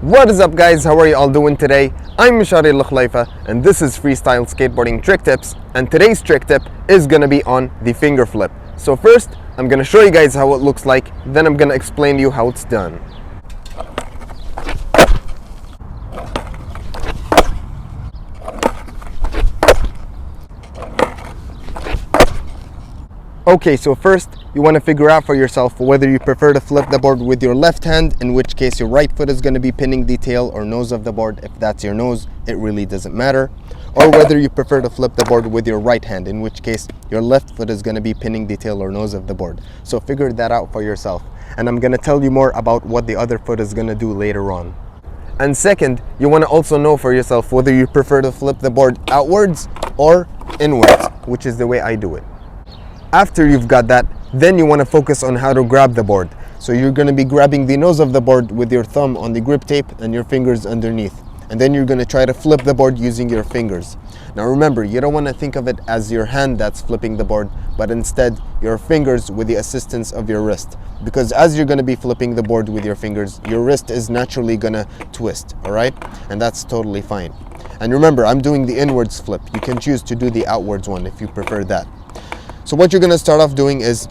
What is up guys, how are you all doing today? I'm Al-Khalifa and this is Freestyle Skateboarding Trick Tips, and today's trick tip is going to be on the finger flip. So first, I'm going to show you guys how it looks like, then I'm going to explain to you how it's done. Okay, so first you want to figure out for yourself whether you prefer to flip the board with your left hand, in which case your right foot is going to be pinning the tail or nose of the board. If that's your nose, it really doesn't matter. Or whether you prefer to flip the board with your right hand, in which case your left foot is going to be pinning the tail or nose of the board. So figure that out for yourself. And I'm going to tell you more about what the other foot is going to do later on. And second, you want to also know for yourself whether you prefer to flip the board outwards or inwards, which is the way I do it. After you've got that, then you want to focus on how to grab the board. So you're going to be grabbing the nose of the board with your thumb on the grip tape and your fingers underneath. And then you're going to try to flip the board using your fingers. Now remember, you don't want to think of it as your hand that's flipping the board, but instead your fingers with the assistance of your wrist. Because as you're going to be flipping the board with your fingers, your wrist is naturally going to twist, alright? And that's totally fine. And remember, I'm doing the inwards flip. You can choose to do the outwards one if you prefer that. So what you're going to start off doing is,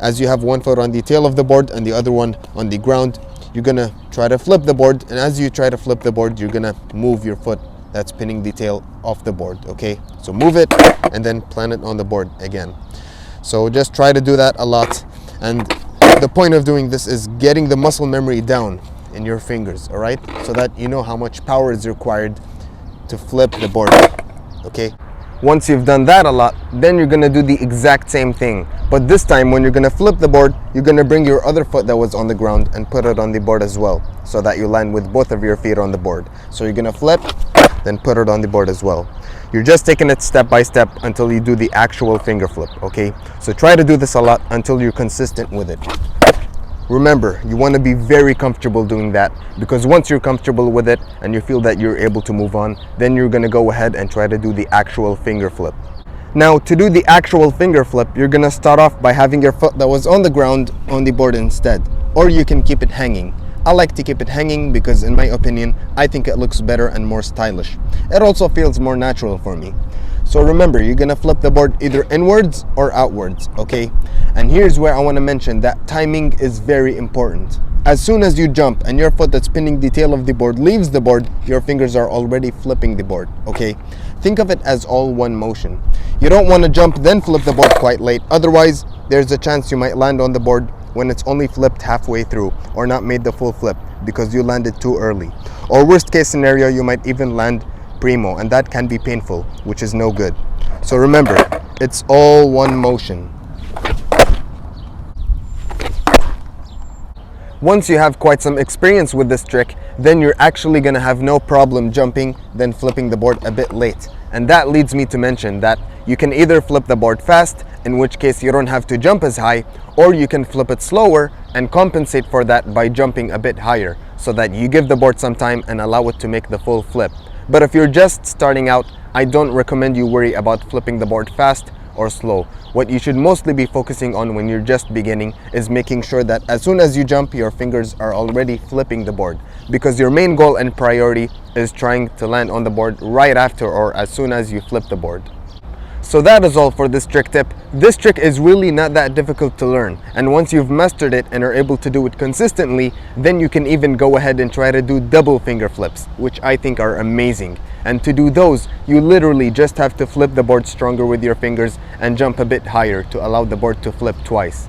as you have one foot on the tail of the board and the other one on the ground, you're going to try to flip the board. And as you try to flip the board, you're going to move your foot that's pinning the tail off the board, okay? So move it and then plant it on the board again. So just try to do that a lot. And the point of doing this is getting the muscle memory down in your fingers, all right? So that you know how much power is required to flip the board, okay? Once you've done that a lot, then you're going to do the exact same thing. But this time when you're going to flip the board, you're going to bring your other foot that was on the ground and put it on the board as well, so that you land with both of your feet on the board. So you're going to flip, then put it on the board as well. You're just taking it step by step until you do the actual finger flip, okay? So try to do this a lot until you're consistent with it. Remember, you want to be very comfortable doing that, because once you're comfortable with it and you feel that you're able to move on, then you're going to go ahead and try to do the actual finger flip. Now, to do the actual finger flip, you're going to start off by having your foot that was on the ground on the board instead, or you can keep it hanging. I like to keep it hanging because, in my opinion, I think it looks better and more stylish. It also feels more natural for me. So remember, you're going to flip the board either inwards or outwards, okay? And here's where I want to mention that timing is very important. As soon as you jump and your foot that's pinning the tail of the board leaves the board, your fingers are already flipping the board, okay? Think of it as all one motion. You don't want to jump then flip the board quite late. Otherwise, there's a chance you might land on the board when it's only flipped halfway through, or not made the full flip because you landed too early. Or worst case scenario, you might even land primo, and that can be painful, which is no good. So remember, it's all one motion. Once you have quite some experience with this trick, then you're actually going to have no problem jumping, then flipping the board a bit late. And that leads me to mention that you can either flip the board fast, in which case you don't have to jump as high, or you can flip it slower and compensate for that by jumping a bit higher, so that you give the board some time and allow it to make the full flip. But if you're just starting out, I don't recommend you worry about flipping the board fast or slow. What you should mostly be focusing on when you're just beginning is making sure that as soon as you jump, your fingers are already flipping the board, because your main goal and priority is trying to land on the board right after or as soon as you flip the board. So that is all for this trick tip. This trick is really not that difficult to learn, and once you've mastered it and are able to do it consistently, then you can even go ahead and try to do double finger flips, which I think are amazing. And to do those, you literally just have to flip the board stronger with your fingers and jump a bit higher to allow the board to flip twice.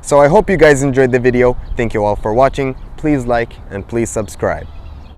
So I hope you guys enjoyed the video. Thank you all for watching. Please like and please subscribe.